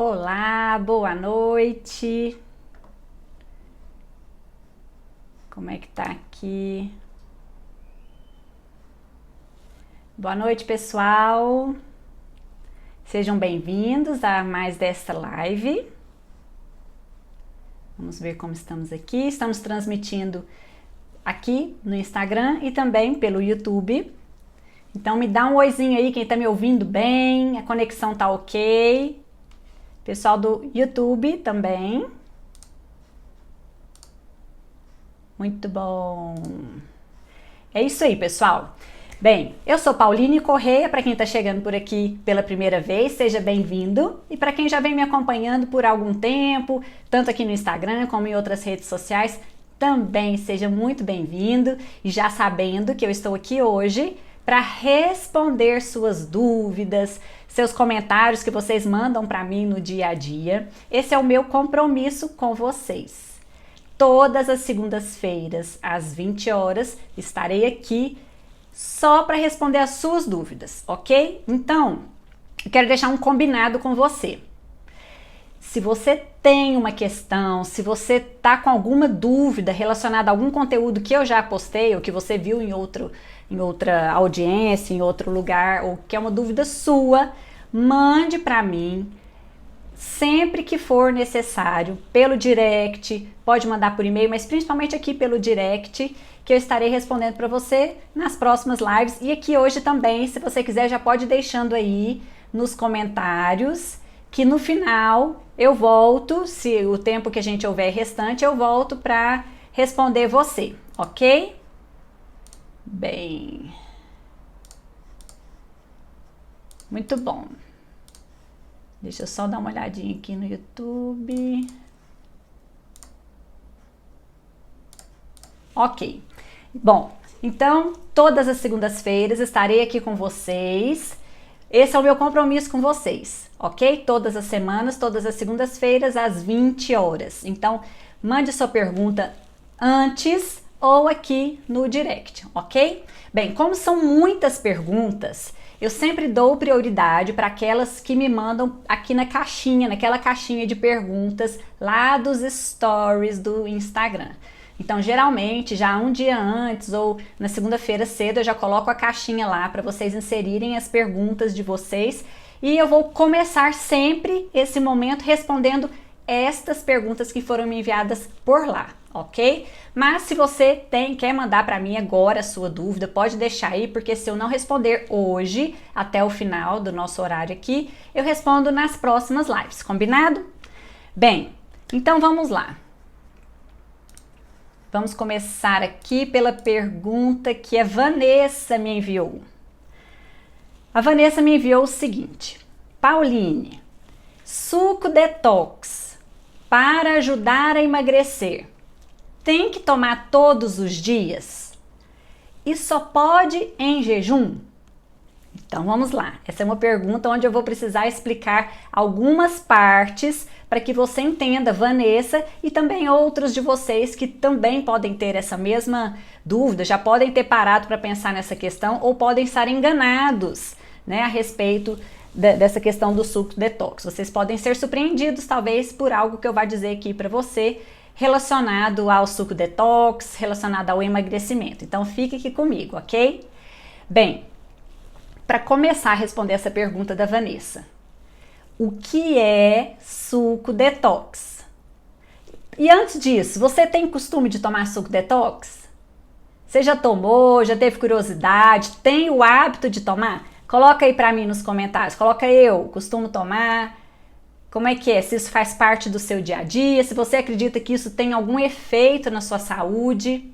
Olá, boa noite. Como é que tá aqui? Boa noite, pessoal. Sejam bem-vindos a mais desta live. Vamos ver como estamos aqui. Estamos transmitindo aqui no Instagram e também pelo YouTube. Então me dá um oizinho aí, quem tá me ouvindo bem, a conexão tá ok. Pessoal do YouTube também. Muito bom. É isso aí, pessoal. Bem, eu sou Pauline Correia, para quem está chegando por aqui pela primeira vez, seja bem-vindo. E para quem já vem me acompanhando por algum tempo, tanto aqui no Instagram como em outras redes sociais, também seja muito bem-vindo. E já sabendo que eu estou aqui hoje para responder suas dúvidas, seus comentários que vocês mandam para mim no dia a dia. Esse é o meu compromisso com vocês. Todas as segundas-feiras, às 20 horas, estarei aqui só para responder as suas dúvidas, ok? Então, eu quero deixar um combinado com você. Se você tem uma questão, se você tá com alguma dúvida relacionada a algum conteúdo que eu já postei ou que você viu em outra audiência, em outro lugar, ou que é uma dúvida sua, mande para mim sempre que for necessário, pelo direct, pode mandar por e-mail, mas principalmente aqui pelo direct, que eu estarei respondendo para você nas próximas lives. E aqui hoje também, se você quiser, já pode ir deixando aí nos comentários, que no final eu volto, se o tempo que a gente houver restante, eu volto para responder você, ok? Bem, muito bom. Deixa eu só dar uma olhadinha aqui no YouTube. Ok. Bom, então todas as segundas-feiras estarei aqui com vocês. Esse é o meu compromisso com vocês, ok? Todas as semanas, todas as segundas-feiras, às 20 horas. Então, mande sua pergunta antes ou aqui no direct, ok? Bem, como são muitas perguntas, eu sempre dou prioridade para aquelas que me mandam aqui naquela caixinha de perguntas lá dos stories do Instagram. Então, geralmente, já um dia antes ou na segunda-feira cedo, eu já coloco a caixinha lá para vocês inserirem as perguntas de vocês e eu vou começar sempre esse momento respondendo estas perguntas que foram me enviadas por lá, ok? Mas se você quer mandar para mim agora a sua dúvida, pode deixar aí, porque se eu não responder hoje, até o final do nosso horário aqui, eu respondo nas próximas lives, combinado? Bem, então vamos lá. Vamos começar aqui pela pergunta que a Vanessa me enviou. A Vanessa me enviou o seguinte: Pauline, suco detox para ajudar a emagrecer, tem que tomar todos os dias? E só pode em jejum? Então vamos lá, essa é uma pergunta onde eu vou precisar explicar algumas partes para que você entenda, Vanessa, e também outros de vocês que também podem ter essa mesma dúvida, já podem ter parado para pensar nessa questão ou podem estar enganados, né, a respeito dessa questão do suco detox. Vocês podem ser surpreendidos talvez por algo que eu vá dizer aqui para você relacionado ao suco detox, relacionado ao emagrecimento. Então fique aqui comigo, ok? Bem, para começar a responder essa pergunta da Vanessa, o que é suco detox? E antes disso, você tem costume de tomar suco detox? Você já tomou, já teve curiosidade, tem o hábito de tomar? Coloca aí para mim nos comentários, coloca eu costumo tomar, como é que é? Se isso faz parte do seu dia a dia, se você acredita que isso tem algum efeito na sua saúde,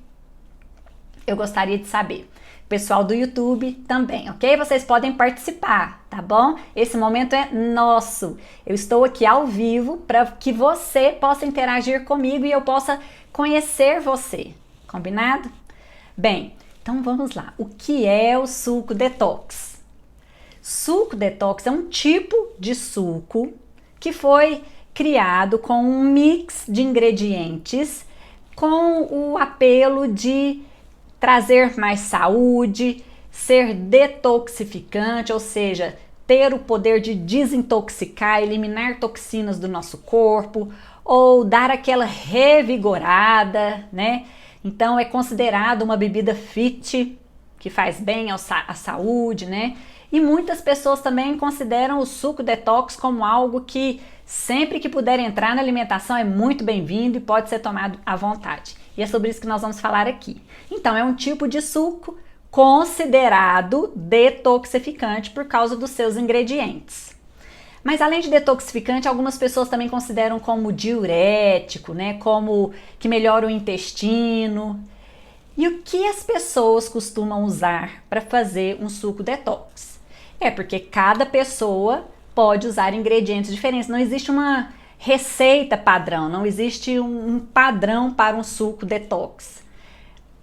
eu gostaria de saber. Pessoal do YouTube também, ok? Vocês podem participar, tá bom? Esse momento é nosso. Eu estou aqui ao vivo para que você possa interagir comigo e eu possa conhecer você, combinado? Bem, então vamos lá. O que é o suco detox? Suco detox é um tipo de suco que foi criado com um mix de ingredientes com o apelo de trazer mais saúde, ser detoxificante, ou seja, ter o poder de desintoxicar, eliminar toxinas do nosso corpo ou dar aquela revigorada, né? Então é considerado uma bebida fit, que faz bem à saúde, né? E muitas pessoas também consideram o suco detox como algo que sempre que puder entrar na alimentação é muito bem-vindo e pode ser tomado à vontade. E é sobre isso que nós vamos falar aqui. Então é um tipo de suco considerado detoxificante por causa dos seus ingredientes. Mas além de detoxificante, algumas pessoas também consideram como diurético, né? Como que melhora o intestino. E o que as pessoas costumam usar para fazer um suco detox? É porque cada pessoa pode usar ingredientes diferentes. Não existe uma receita padrão, não existe um padrão para um suco detox.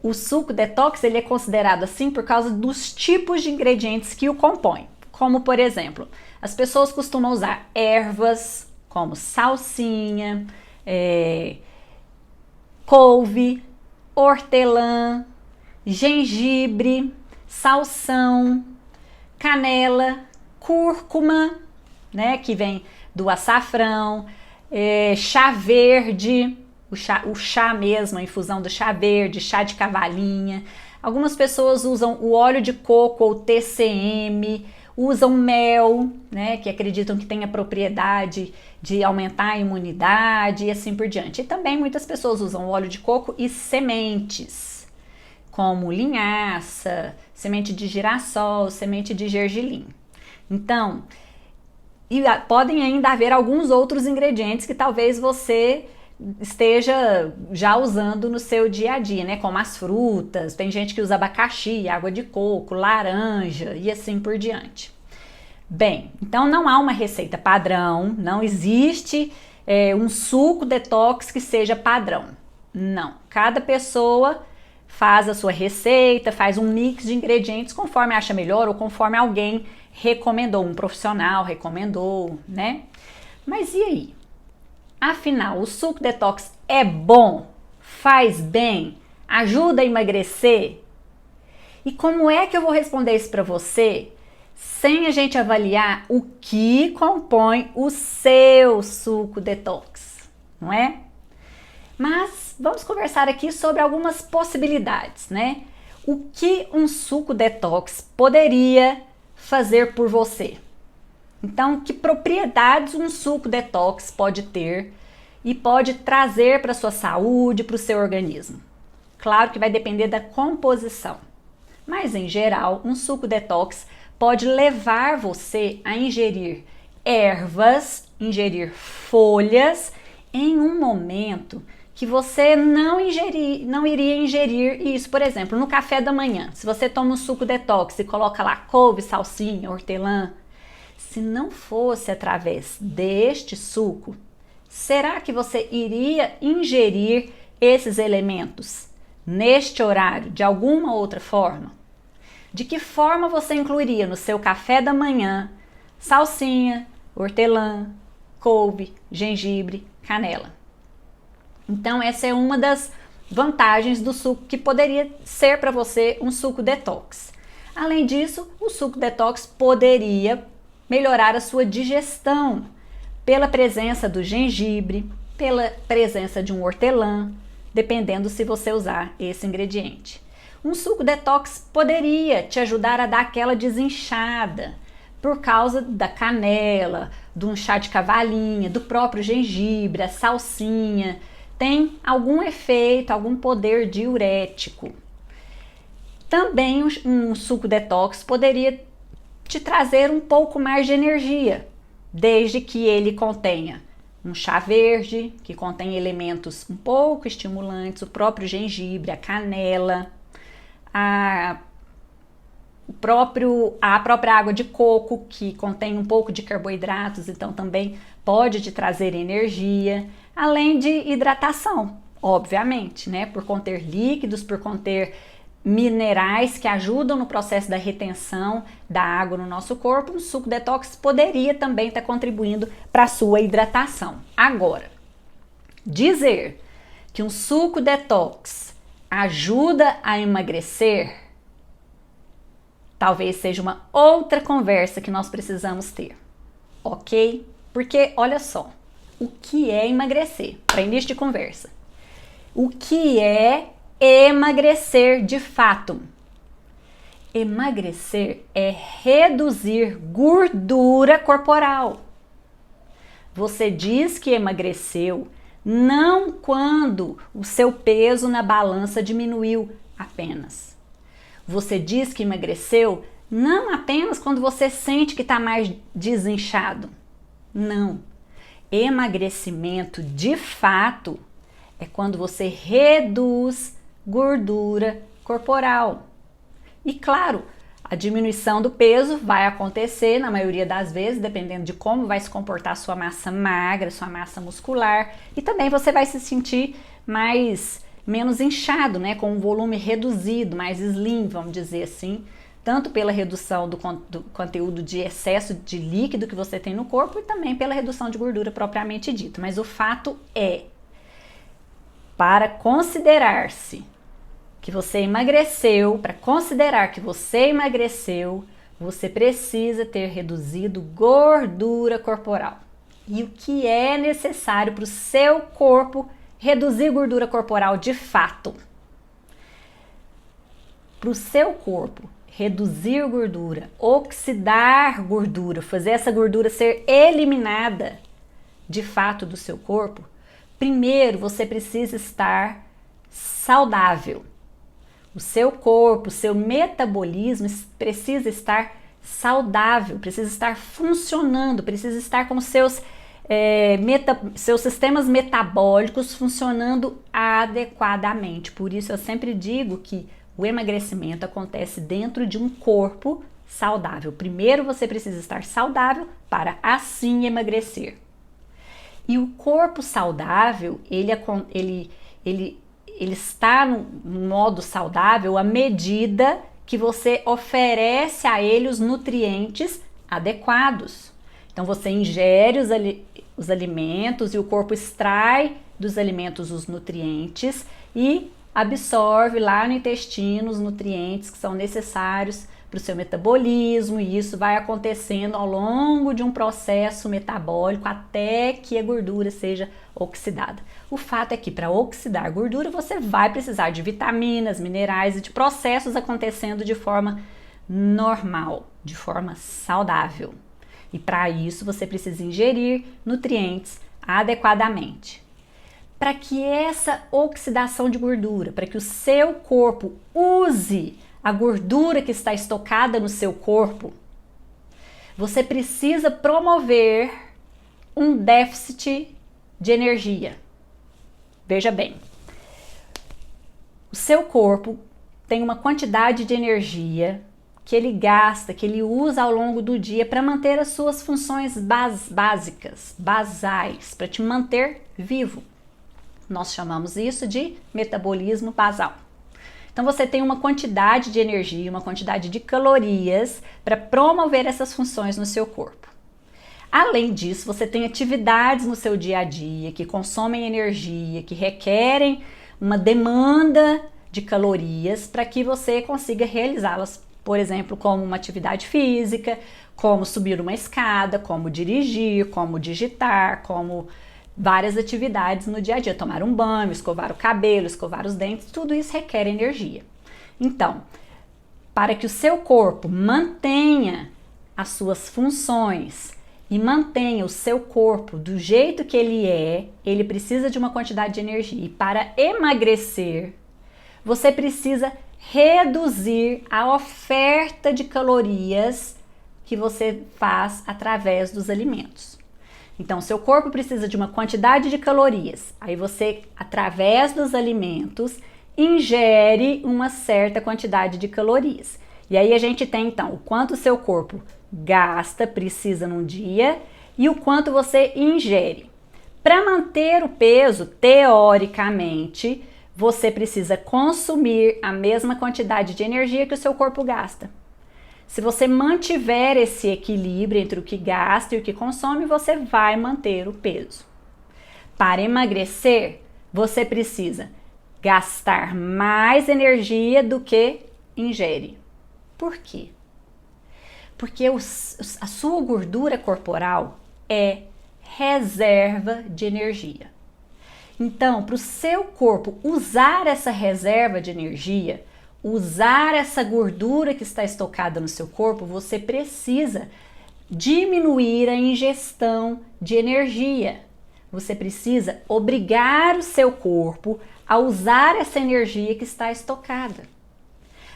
O suco detox ele é considerado assim por causa dos tipos de ingredientes que o compõem. Como, por exemplo, as pessoas costumam usar ervas como salsinha, couve, hortelã, gengibre, salsão, canela, cúrcuma, né, que vem do açafrão, chá verde, o chá mesmo, a infusão do chá verde, chá de cavalinha. Algumas pessoas usam o óleo de coco ou TCM, usam mel, né, que acreditam que tem a propriedade de aumentar a imunidade e assim por diante. E também muitas pessoas usam óleo de coco e sementes, como linhaça, semente de girassol, semente de gergelim. Então, podem ainda haver alguns outros ingredientes que talvez você esteja já usando no seu dia a dia, né? Como as frutas, tem gente que usa abacaxi, água de coco, laranja e assim por diante. Bem, então não há uma receita padrão, não existe um suco detox que seja padrão. Não, cada pessoa faz a sua receita, faz um mix de ingredientes conforme acha melhor ou conforme alguém recomendou, um profissional recomendou, né? Mas e aí? Afinal, o suco detox é bom? Faz bem? Ajuda a emagrecer? E como é que eu vou responder isso para você sem a gente avaliar o que compõe o seu suco detox, não é? Mas vamos conversar aqui sobre algumas possibilidades, né? O que um suco detox poderia fazer por você? Então, que propriedades um suco detox pode ter e pode trazer para a sua saúde, para o seu organismo? Claro que vai depender da composição, mas em geral, um suco detox pode levar você a ingerir ervas, ingerir folhas em um momento que você não iria ingerir isso. Por exemplo, no café da manhã, se você toma um suco detox e coloca lá couve, salsinha, hortelã, se não fosse através deste suco, será que você iria ingerir esses elementos neste horário de alguma outra forma? De que forma você incluiria no seu café da manhã salsinha, hortelã, couve, gengibre, canela? Então essa é uma das vantagens do suco que poderia ser para você um suco detox. Além disso, o suco detox poderia melhorar a sua digestão pela presença do gengibre, pela presença de um hortelã, dependendo se você usar esse ingrediente. Um suco detox poderia te ajudar a dar aquela desinchada por causa da canela, de um chá de cavalinha, do próprio gengibre, a salsinha. Tem algum efeito, algum poder diurético. Também um suco detox poderia te trazer um pouco mais de energia, desde que ele contenha um chá verde, que contém elementos um pouco estimulantes, o próprio gengibre, a canela, a própria água de coco, que contém um pouco de carboidratos, então também pode te trazer energia, além de hidratação, obviamente, né? Por conter líquidos, por conter minerais que ajudam no processo da retenção da água no nosso corpo, um suco detox poderia também estar contribuindo para a sua hidratação. Agora, dizer que um suco detox ajuda a emagrecer talvez seja uma outra conversa que nós precisamos ter, ok? Porque, olha só, o que é emagrecer? Para início de conversa. O que é emagrecer de fato? Emagrecer é reduzir gordura corporal. Você diz que emagreceu não quando o seu peso na balança diminuiu apenas. Você diz que emagreceu não apenas quando você sente que está mais desinchado. Não. Emagrecimento de fato é quando você reduz gordura corporal. E claro, a diminuição do peso vai acontecer na maioria das vezes, dependendo de como vai se comportar sua massa magra, sua massa muscular, e também você vai se sentir menos inchado, né, com um volume reduzido, mais slim, vamos dizer assim, tanto pela redução do conteúdo de excesso de líquido que você tem no corpo e também pela redução de gordura propriamente dita. Mas o fato é, para considerar-se que você emagreceu, para considerar que você emagreceu, você precisa ter reduzido gordura corporal. E o que é necessário para o seu corpo reduzir gordura corporal de fato? Para o seu corpo reduzir gordura, oxidar gordura, fazer essa gordura ser eliminada de fato do seu corpo, primeiro você precisa estar saudável. O seu corpo, o seu metabolismo precisa estar saudável, precisa estar funcionando, precisa estar com seus sistemas metabólicos funcionando adequadamente. Por isso eu sempre digo que o emagrecimento acontece dentro de um corpo saudável. Primeiro você precisa estar saudável para assim emagrecer. E o corpo saudável, ele está no modo saudável à medida que você oferece a ele os nutrientes adequados. Então você ingere os alimentos e o corpo extrai dos alimentos os nutrientes e absorve lá no intestino os nutrientes que são necessários para o seu metabolismo, e isso vai acontecendo ao longo de um processo metabólico até que a gordura seja oxidada. O fato é que para oxidar gordura você vai precisar de vitaminas, minerais e de processos acontecendo de forma normal, de forma saudável. E para isso você precisa ingerir nutrientes adequadamente. Para que essa oxidação de gordura, para que o seu corpo use a gordura que está estocada no seu corpo, você precisa promover um déficit de energia. Veja bem, o seu corpo tem uma quantidade de energia que ele gasta, que ele usa ao longo do dia para manter as suas funções básicas, basais, para te manter vivo. Nós chamamos isso de metabolismo basal. Então você tem uma quantidade de energia, uma quantidade de calorias para promover essas funções no seu corpo. Além disso, você tem atividades no seu dia a dia que consomem energia, que requerem uma demanda de calorias para que você consiga realizá-las, por exemplo, como uma atividade física, como subir uma escada, como dirigir, como digitar, como várias atividades no dia a dia, tomar um banho, escovar o cabelo, escovar os dentes, tudo isso requer energia. Então, para que o seu corpo mantenha as suas funções e mantenha o seu corpo do jeito que ele precisa de uma quantidade de energia. E para emagrecer, você precisa reduzir a oferta de calorias que você faz através dos alimentos. Então, seu corpo precisa de uma quantidade de calorias. Aí você, através dos alimentos, ingere uma certa quantidade de calorias. E aí a gente tem, então, o quanto o seu corpo gasta, precisa num dia, e o quanto você ingere. Para manter o peso, teoricamente, você precisa consumir a mesma quantidade de energia que o seu corpo gasta. Se você mantiver esse equilíbrio entre o que gasta e o que consome, você vai manter o peso. Para emagrecer, você precisa gastar mais energia do que ingere. Por quê? Porque a sua gordura corporal é reserva de energia. Então, para o seu corpo usar essa reserva de energia, usar essa gordura que está estocada no seu corpo, você precisa diminuir a ingestão de energia. Você precisa obrigar o seu corpo a usar essa energia que está estocada.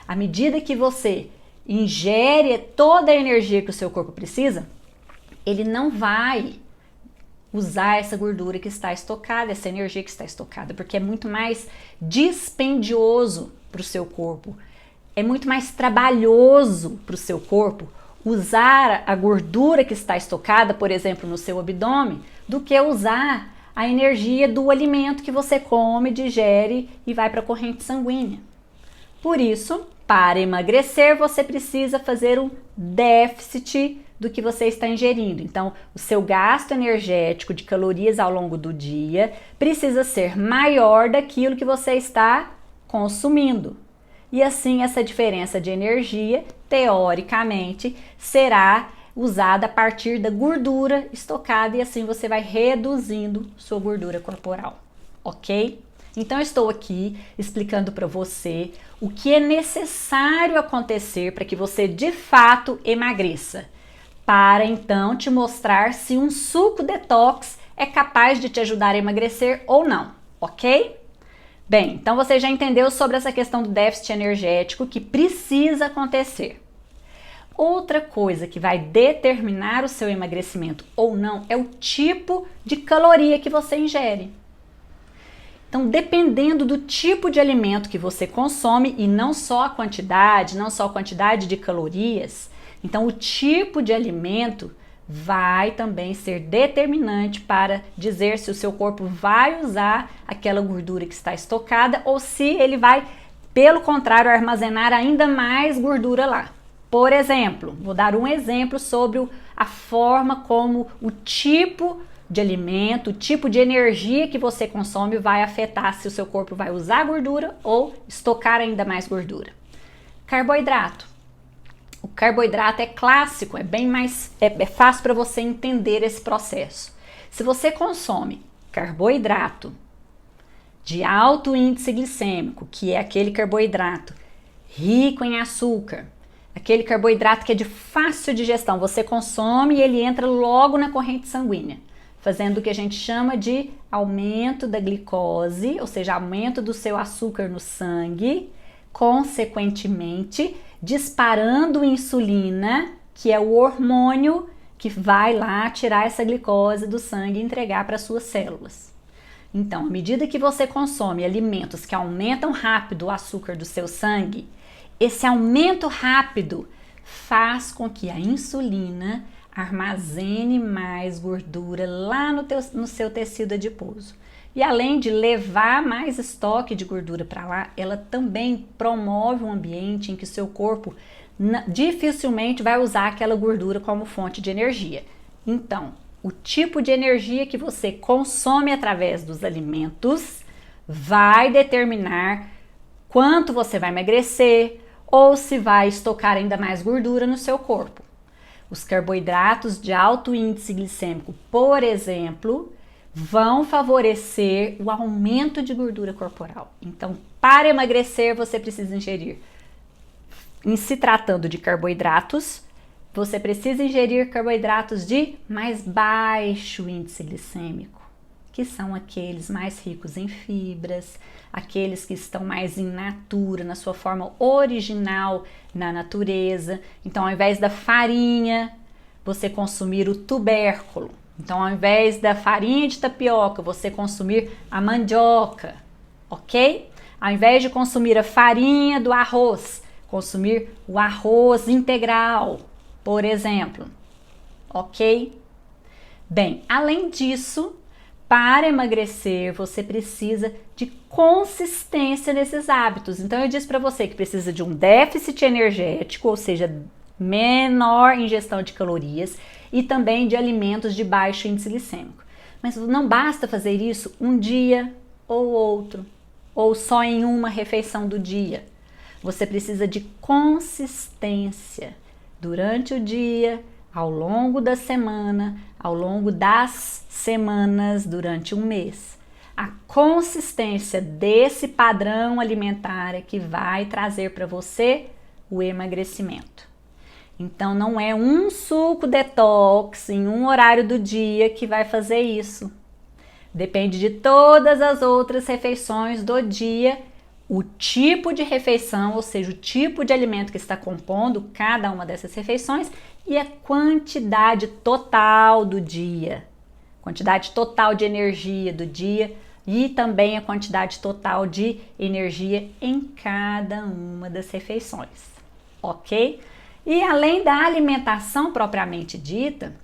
À medida que você ingere toda a energia que o seu corpo precisa, ele não vai usar essa gordura que está estocada, essa energia que está estocada, porque é muito mais dispendioso para o seu corpo, é muito mais trabalhoso para o seu corpo usar a gordura que está estocada, por exemplo, no seu abdômen, do que usar a energia do alimento que você come, digere e vai para a corrente sanguínea. Por isso, para emagrecer, você precisa fazer um déficit do que você está ingerindo. Então, o seu gasto energético de calorias ao longo do dia precisa ser maior daquilo que você está consumindo. E assim, essa diferença de energia, teoricamente, será usada a partir da gordura estocada e assim você vai reduzindo sua gordura corporal, ok? Então, eu estou aqui explicando para você o que é necessário acontecer para que você de fato emagreça, para então te mostrar se um suco detox é capaz de te ajudar a emagrecer ou não, ok? Bem, então você já entendeu sobre essa questão do déficit energético que precisa acontecer. Outra coisa que vai determinar o seu emagrecimento ou não é o tipo de caloria que você ingere. Então, dependendo do tipo de alimento que você consome e não só a quantidade de calorias, então o tipo de alimento vai também ser determinante para dizer se o seu corpo vai usar aquela gordura que está estocada ou se ele vai, pelo contrário, armazenar ainda mais gordura lá. Por exemplo, vou dar um exemplo sobre a forma como o tipo de alimento, o tipo de energia que você consome vai afetar se o seu corpo vai usar gordura ou estocar ainda mais gordura. Carboidrato. O carboidrato é clássico, é fácil para você entender esse processo. Se você consome carboidrato de alto índice glicêmico, que é aquele carboidrato rico em açúcar, aquele carboidrato que é de fácil digestão, você consome e ele entra logo na corrente sanguínea, fazendo o que a gente chama de aumento da glicose, ou seja, aumento do seu açúcar no sangue, consequentemente disparando insulina, que é o hormônio que vai lá tirar essa glicose do sangue e entregar para suas células. Então, à medida que você consome alimentos que aumentam rápido o açúcar do seu sangue, esse aumento rápido faz com que a insulina armazene mais gordura lá no seu tecido adiposo. E além de levar mais estoque de gordura para lá, ela também promove um ambiente em que o seu corpo dificilmente vai usar aquela gordura como fonte de energia. Então, o tipo de energia que você consome através dos alimentos vai determinar quanto você vai emagrecer ou se vai estocar ainda mais gordura no seu corpo. Os carboidratos de alto índice glicêmico, por exemplo, vão favorecer o aumento de gordura corporal. Então, para emagrecer, você precisa ingerir, em se tratando de carboidratos, você precisa ingerir carboidratos de mais baixo índice glicêmico, que são aqueles mais ricos em fibras, aqueles que estão mais in natura, na sua forma original na natureza. Então, ao invés da farinha, você consumir o tubérculo. Então, ao invés da farinha de tapioca, você consumir a mandioca, ok? Ao invés de consumir a farinha do arroz, consumir o arroz integral, por exemplo, ok? Bem, além disso, para emagrecer, você precisa de consistência nesses hábitos. Então, eu disse para você que precisa de um déficit energético, ou seja, menor ingestão de calorias e também de alimentos de baixo índice glicêmico. Mas não basta fazer isso um dia ou outro, ou só em uma refeição do dia. Você precisa de consistência durante o dia, ao longo da semana, ao longo das semanas, durante um mês. A consistência desse padrão alimentar é que vai trazer para você o emagrecimento. Então, não é um suco detox em um horário do dia que vai fazer isso. Depende de todas as outras refeições do dia, o tipo de refeição, ou seja, o tipo de alimento que está compondo cada uma dessas refeições e a quantidade total do dia, quantidade total de energia do dia e também a quantidade total de energia em cada uma das refeições, ok? E além da alimentação propriamente dita,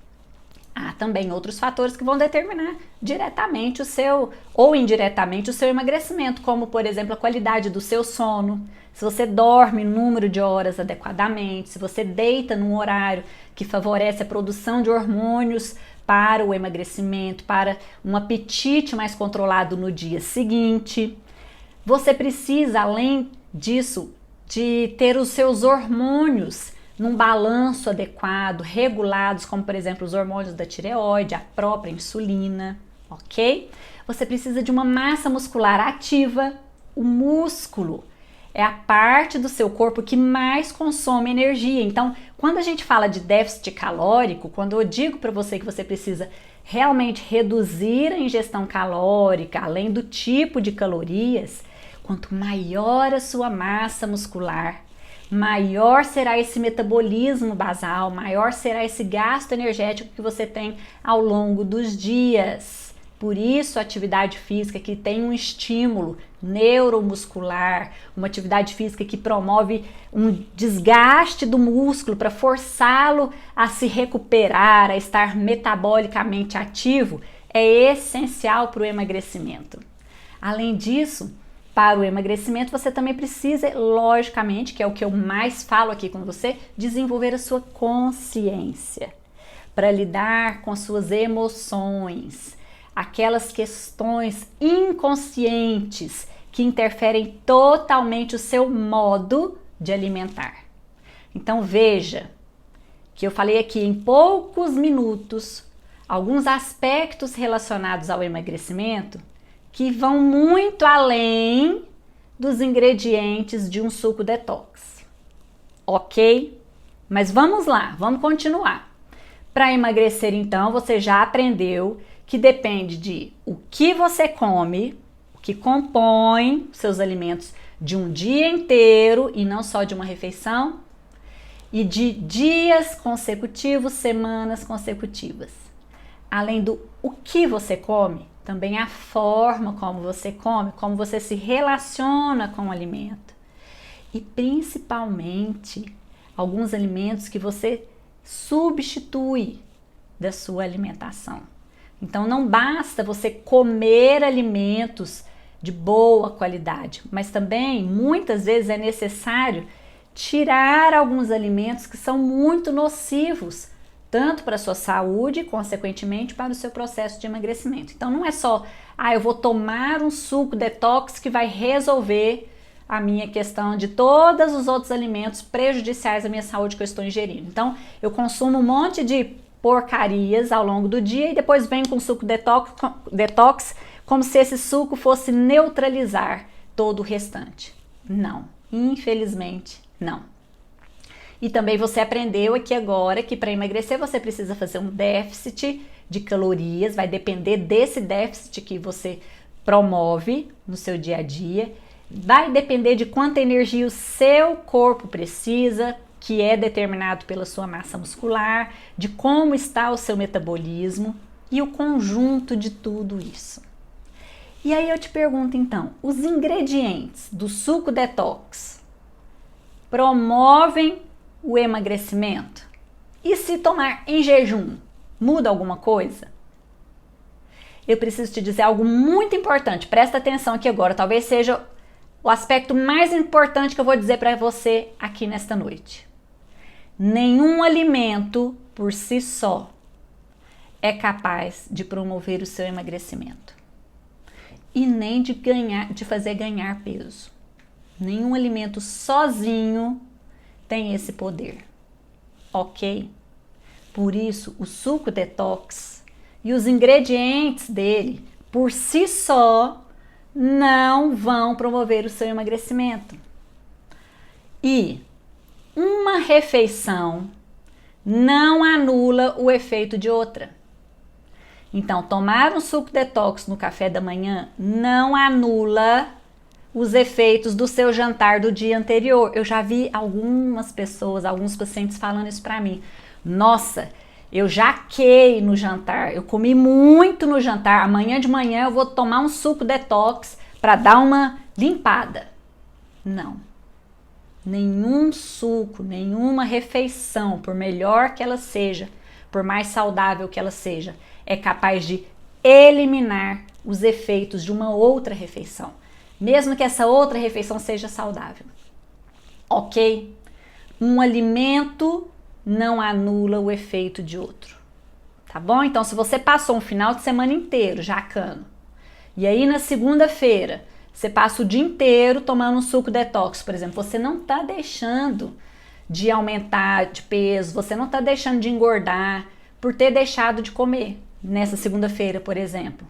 há também outros fatores que vão determinar diretamente o seu ou indiretamente o seu emagrecimento, como por exemplo a qualidade do seu sono, se você dorme o número de horas adequadamente, se você deita num horário que favorece a produção de hormônios para o emagrecimento, para um apetite mais controlado no dia seguinte. Você precisa, além disso, de ter os seus hormônios num balanço adequado, regulados, como por exemplo os hormônios da tireoide, a própria insulina, ok? Você precisa de uma massa muscular ativa. O músculo é a parte do seu corpo que mais consome energia. Então, quando a gente fala de déficit calórico, quando eu digo para você que você precisa realmente reduzir a ingestão calórica, além do tipo de calorias, quanto maior a sua massa muscular, maior será esse metabolismo basal, maior será esse gasto energético que você tem ao longo dos dias. Por isso, a atividade física que tem um estímulo neuromuscular, uma atividade física que promove um desgaste do músculo para forçá-lo a se recuperar, a estar metabolicamente ativo, é essencial para o emagrecimento. Além disso, para o emagrecimento, você também precisa, logicamente, que é o que eu mais falo aqui com você, desenvolver a sua consciência para lidar com as suas emoções, aquelas questões inconscientes que interferem totalmente o seu modo de alimentar. Então veja que eu falei aqui em poucos minutos alguns aspectos relacionados ao emagrecimento que vão muito além dos ingredientes de um suco detox, ok? Mas vamos lá, vamos continuar. Para emagrecer, então, você já aprendeu que depende de o que você come, o que compõe seus alimentos de um dia inteiro e não só de uma refeição, e de dias consecutivos, semanas consecutivas. Além do o que você come, também a forma como você come, como você se relaciona com o alimento. E principalmente, alguns alimentos que você substitui da sua alimentação. Então não basta você comer alimentos de boa qualidade, mas também muitas vezes é necessário tirar alguns alimentos que são muito nocivos, tanto para a sua saúde e, consequentemente, para o seu processo de emagrecimento. Então não é só, eu vou tomar um suco detox que vai resolver a minha questão de todos os outros alimentos prejudiciais à minha saúde que eu estou ingerindo. Então eu consumo um monte de porcarias ao longo do dia e depois venho com suco detox como se esse suco fosse neutralizar todo o restante. Não, infelizmente não. E também você aprendeu aqui agora que para emagrecer você precisa fazer um déficit de calorias, vai depender desse déficit que você promove no seu dia a dia, vai depender de quanta energia o seu corpo precisa, que é determinado pela sua massa muscular, de como está o seu metabolismo e o conjunto de tudo isso. E aí eu te pergunto então, os ingredientes do suco detox promovem o emagrecimento? E se tomar em jejum, muda alguma coisa? Eu preciso te dizer algo muito importante, presta atenção aqui agora, talvez seja o aspecto mais importante que eu vou dizer para você aqui nesta noite. Nenhum alimento por si só é capaz de promover o seu emagrecimento e nem de fazer ganhar peso. Nenhum alimento sozinho tem esse poder, ok? Por isso, o suco detox e os ingredientes dele, por si só, não vão promover o seu emagrecimento. E uma refeição não anula o efeito de outra. Então, tomar um suco detox no café da manhã não anula os efeitos do seu jantar do dia anterior. Eu já vi algumas pessoas, alguns pacientes falando isso para mim. Nossa, eu jaquei no jantar, eu comi muito no jantar, amanhã de manhã eu vou tomar um suco detox para dar uma limpada. Não. Nenhum suco, nenhuma refeição, por melhor que ela seja, por mais saudável que ela seja, é capaz de eliminar os efeitos de uma outra refeição, mesmo que essa outra refeição seja saudável. Ok? Um alimento não anula o efeito de outro, tá bom? Então, se você passou um final de semana inteiro jacando, e aí na segunda-feira você passa o dia inteiro tomando um suco detox, por exemplo, você não está deixando de aumentar de peso, você não está deixando de engordar por ter deixado de comer nessa segunda-feira, por exemplo.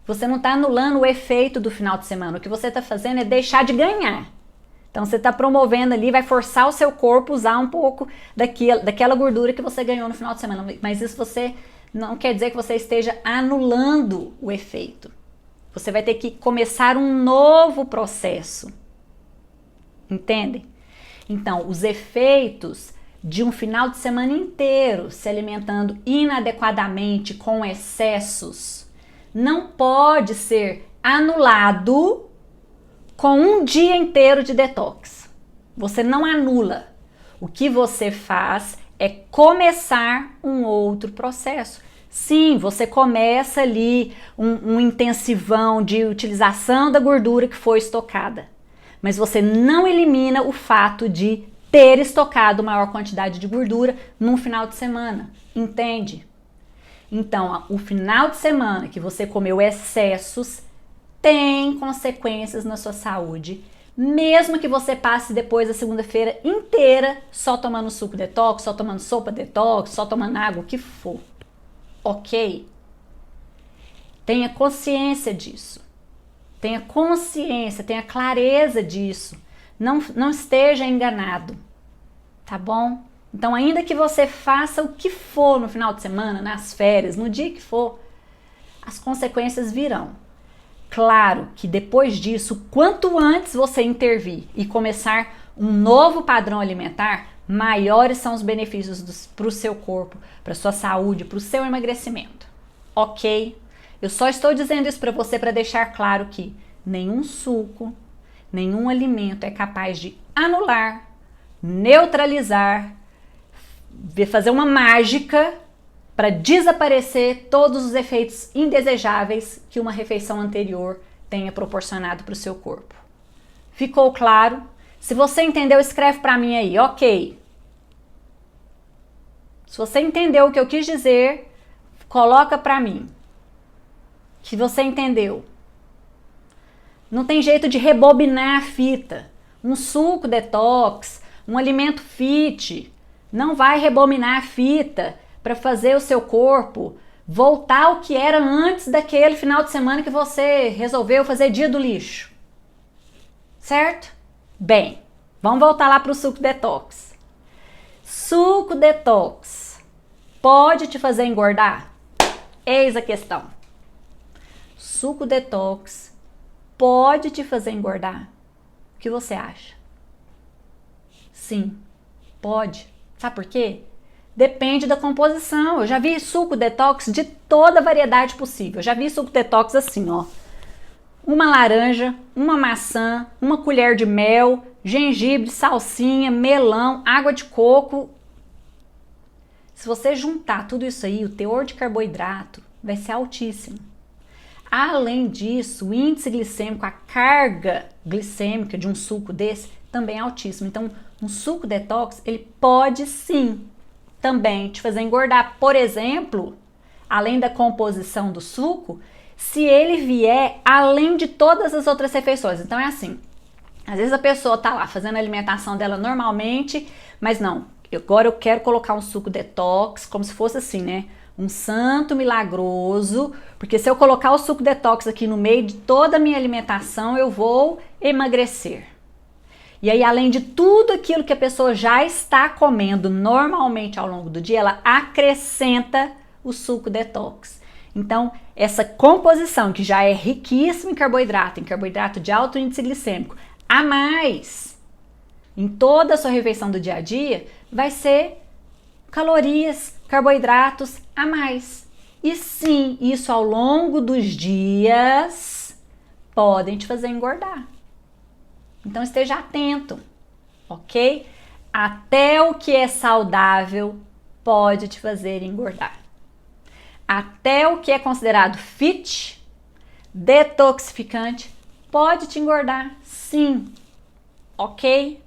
Você não está anulando o efeito do final de semana, o que você está fazendo é deixar de ganhar. Então você está promovendo ali, vai forçar o seu corpo a usar um pouco daquela gordura que você ganhou no final de semana, mas isso você não quer dizer que você esteja anulando o efeito. Você vai ter que começar um novo processo. Entendem? Então, os efeitos de um final de semana inteiro se alimentando inadequadamente com excessos não pode ser anulado com um dia inteiro de detox. Você não anula. O que você faz é começar um outro processo. Sim, você começa ali um intensivão de utilização da gordura que foi estocada, mas você não elimina o fato de ter estocado maior quantidade de gordura num final de semana, entende? Então, o final de semana que você comeu excessos tem consequências na sua saúde, mesmo que você passe depois a segunda-feira inteira só tomando suco detox, só tomando sopa detox, só tomando água, o que for. Ok? Tenha consciência disso. Tenha consciência, tenha clareza disso. Não esteja enganado. Tá bom? Então, ainda que você faça o que for no final de semana, nas férias, no dia que for, as consequências virão. Claro que depois disso, quanto antes você intervir e começar um novo padrão alimentar, maiores são os benefícios para o seu corpo, para a sua saúde, para o seu emagrecimento. Ok? Eu só estou dizendo isso para você para deixar claro que nenhum suco, nenhum alimento é capaz de anular, neutralizar, fazer uma mágica para desaparecer todos os efeitos indesejáveis que uma refeição anterior tenha proporcionado para o seu corpo. Ficou claro? Se você entendeu, escreve para mim aí, ok. Se você entendeu o que eu quis dizer, coloca para mim que você entendeu. Não tem jeito de rebobinar a fita. Um suco detox, um alimento fit, não vai rebobinar a fita para fazer o seu corpo voltar ao que era antes daquele final de semana que você resolveu fazer dia do lixo. Certo? Bem, vamos voltar lá para o suco detox. Suco detox pode te fazer engordar? Eis a questão. Suco detox pode te fazer engordar? O que você acha? Sim, pode. Sabe por quê? Depende da composição. Eu já vi suco detox de toda variedade possível. Eu já vi suco detox assim, ó. Uma laranja, uma maçã, uma colher de mel, gengibre, salsinha, melão, água de coco. Se você juntar tudo isso aí, o teor de carboidrato vai ser altíssimo. Além disso, o índice glicêmico, a carga glicêmica de um suco desse também é altíssimo. Então, um suco detox, ele pode sim também te fazer engordar. Por exemplo, além da composição do suco, se ele vier além de todas as outras refeições. Então é assim, às vezes a pessoa tá lá fazendo a alimentação dela normalmente, mas não, agora eu quero colocar um suco detox, como se fosse assim, né? Um santo milagroso, porque se eu colocar o suco detox aqui no meio de toda a minha alimentação, eu vou emagrecer. E aí, além de tudo aquilo que a pessoa já está comendo normalmente ao longo do dia, ela acrescenta o suco detox. Então, essa composição que já é riquíssima em carboidrato de alto índice glicêmico, a mais em toda a sua refeição do dia a dia, vai ser calorias, carboidratos a mais. E sim, isso ao longo dos dias podem te fazer engordar. Então esteja atento, ok? Até o que é saudável pode te fazer engordar. Até o que é considerado fit, detoxificante, pode te engordar, sim, ok?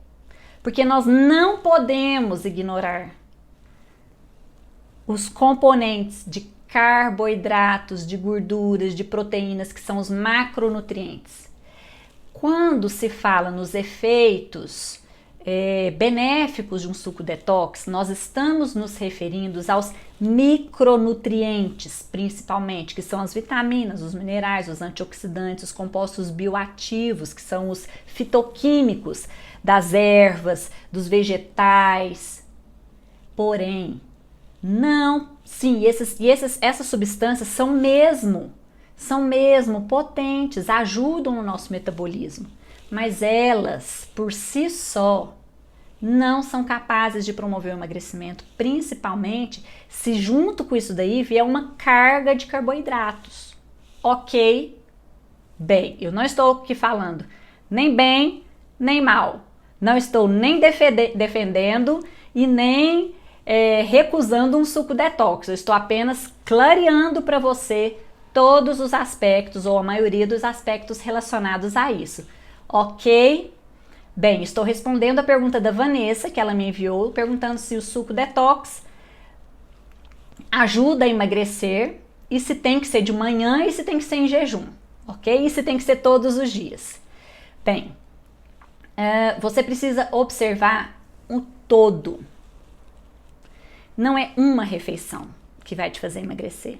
Porque nós não podemos ignorar os componentes de carboidratos, de gorduras, de proteínas, que são os macronutrientes. Quando se fala nos efeitos benéficos de um suco detox, nós estamos nos referindo aos micronutrientes, principalmente, que são as vitaminas, os minerais, os antioxidantes, os compostos bioativos, que são os fitoquímicos das ervas, dos vegetais. Porém, não, sim, essas substâncias são mesmo potentes, ajudam no nosso metabolismo, mas elas, por si só, não são capazes de promover o emagrecimento, principalmente se junto com isso daí vier uma carga de carboidratos. Ok? Bem, eu não estou aqui falando nem bem, nem mal. Não estou nem defendendo e nem recusando um suco detox. Eu estou apenas clareando para você todos os aspectos, ou a maioria dos aspectos relacionados a isso. Ok? Bem, estou respondendo a pergunta da Vanessa, que ela me enviou, perguntando se o suco detox ajuda a emagrecer, e se tem que ser de manhã e se tem que ser em jejum, ok? E se tem que ser todos os dias. Bem, você precisa observar o todo. Não é uma refeição que vai te fazer emagrecer.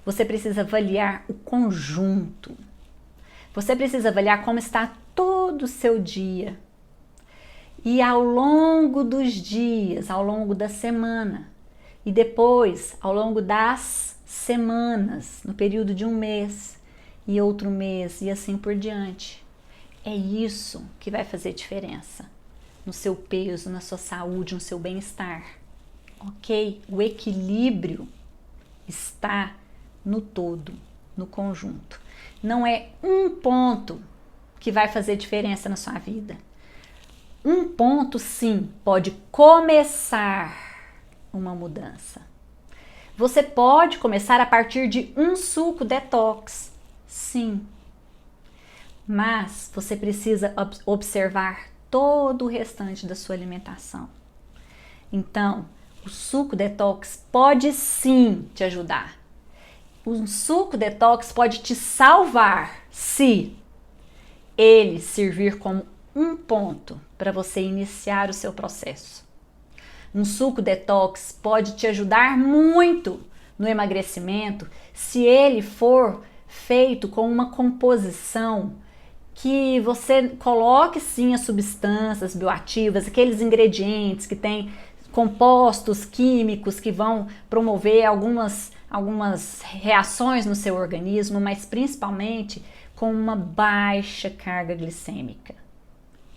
Você precisa avaliar o conjunto. Você precisa avaliar como está todo o seu dia. E ao longo dos dias, ao longo da semana, e depois ao longo das semanas, no período de um mês e outro mês e assim por diante. É isso que vai fazer diferença no seu peso, na sua saúde, no seu bem-estar. Ok? O equilíbrio está no todo, no conjunto. Não é um ponto que vai fazer diferença na sua vida. Um ponto, sim, pode começar uma mudança. Você pode começar a partir de um suco detox, sim. Mas você precisa observar todo o restante da sua alimentação. Então, o suco detox pode sim te ajudar. O suco detox pode te salvar se ele servir como um ponto para você iniciar o seu processo. Um suco detox pode te ajudar muito no emagrecimento se ele for feito com uma composição que você coloque sim as substâncias bioativas, aqueles ingredientes que têm compostos químicos que vão promover algumas reações no seu organismo, mas principalmente com uma baixa carga glicêmica.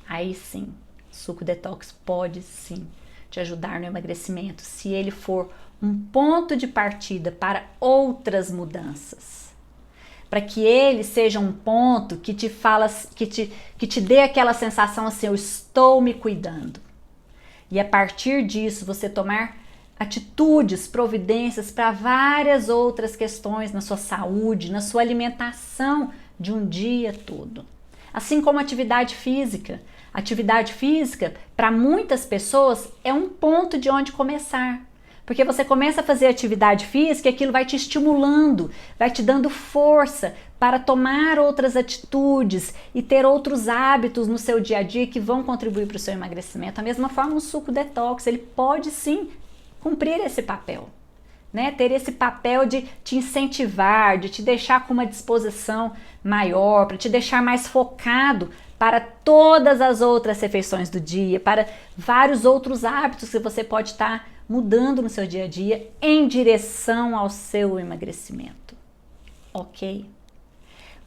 Aí sim, suco detox pode sim te ajudar no emagrecimento, se ele for um ponto de partida para outras mudanças. Para que ele seja um ponto que te fala, que te dê aquela sensação assim, eu estou me cuidando. E a partir disso você tomar atitudes, providências para várias outras questões na sua saúde, na sua alimentação de um dia todo. Assim como atividade física. Atividade física, para muitas pessoas, é um ponto de onde começar. Porque você começa a fazer atividade física e aquilo vai te estimulando, vai te dando força para tomar outras atitudes e ter outros hábitos no seu dia a dia que vão contribuir para o seu emagrecimento. Da mesma forma, um suco detox, ele pode sim cumprir esse papel, né? Ter esse papel de te incentivar, de te deixar com uma disposição maior, para te deixar mais focado para todas as outras refeições do dia, para vários outros hábitos que você pode estar mudando no seu dia a dia em direção ao seu emagrecimento, ok?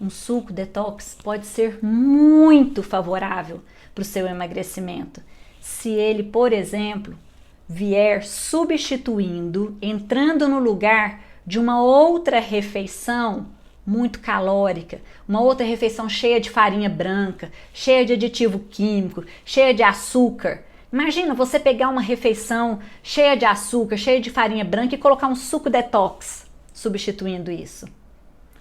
Um suco detox pode ser muito favorável para o seu emagrecimento se ele, por exemplo, vier substituindo, entrando no lugar de uma outra refeição muito calórica, uma outra refeição cheia de farinha branca, cheia de aditivo químico, cheia de açúcar. Imagina você pegar uma refeição cheia de açúcar, cheia de farinha branca e colocar um suco detox substituindo isso.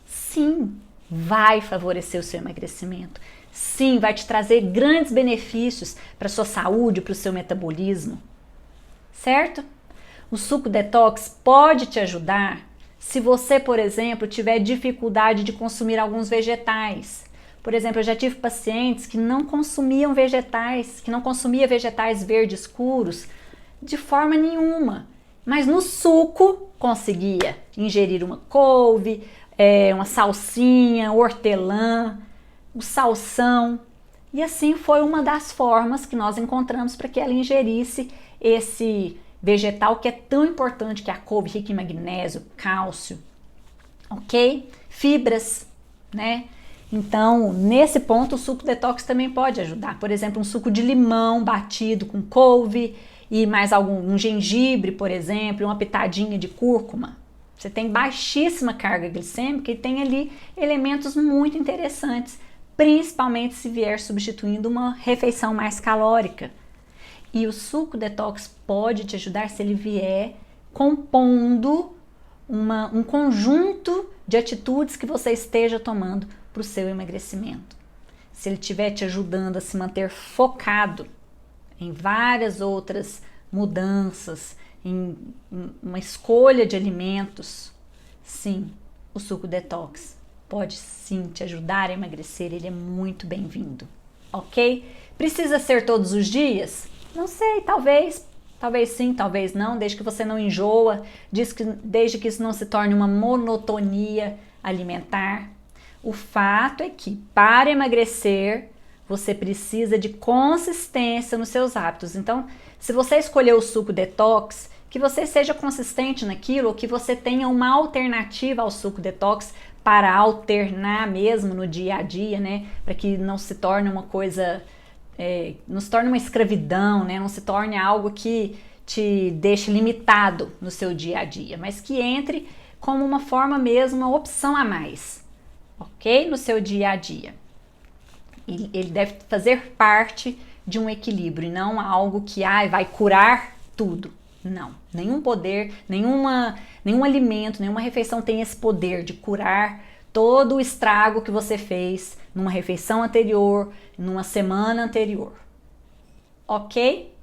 Sim, vai favorecer o seu emagrecimento. Sim, vai te trazer grandes benefícios para a sua saúde, para o seu metabolismo. Certo? O suco detox pode te ajudar se você, por exemplo, tiver dificuldade de consumir alguns vegetais. Por exemplo, eu já tive pacientes que não consumiam vegetais, que não consumia vegetais verdes escuros de forma nenhuma, mas no suco conseguia ingerir uma couve, uma salsinha, hortelã, o salsão, e assim foi uma das formas que nós encontramos para que ela ingerisse esse vegetal que é tão importante, que é a couve, rica em magnésio, cálcio, ok? Fibras, né? Então, nesse ponto, o suco detox também pode ajudar. Por exemplo, um suco de limão batido com couve e mais um gengibre, por exemplo, uma pitadinha de cúrcuma. Você tem baixíssima carga glicêmica e tem ali elementos muito interessantes, principalmente se vier substituindo uma refeição mais calórica. E o suco detox pode te ajudar se ele vier compondo um conjunto de atitudes que você esteja tomando para o seu emagrecimento. Se ele estiver te ajudando a se manter focado em várias outras mudanças, em uma escolha de alimentos, sim, o suco detox pode sim te ajudar a emagrecer, ele é muito bem-vindo, ok? Precisa ser todos os dias? Não sei, talvez sim, talvez não, desde que você não enjoa, desde que isso não se torne uma monotonia alimentar. O fato é que para emagrecer, você precisa de consistência nos seus hábitos. Então, se você escolher o suco detox, que você seja consistente naquilo, ou que você tenha uma alternativa ao suco detox para alternar mesmo no dia a dia, né? Para que não se torne uma coisa, não se torne uma escravidão, né? Não se torne algo que te deixe limitado no seu dia a dia, mas que entre como uma forma mesmo, uma opção a mais, ok? No seu dia a dia. Ele deve fazer parte de um equilíbrio e não algo que vai curar tudo. Não, nenhum poder, nenhum alimento, nenhuma refeição tem esse poder de curar todo o estrago que você fez numa refeição anterior, numa semana anterior. Ok?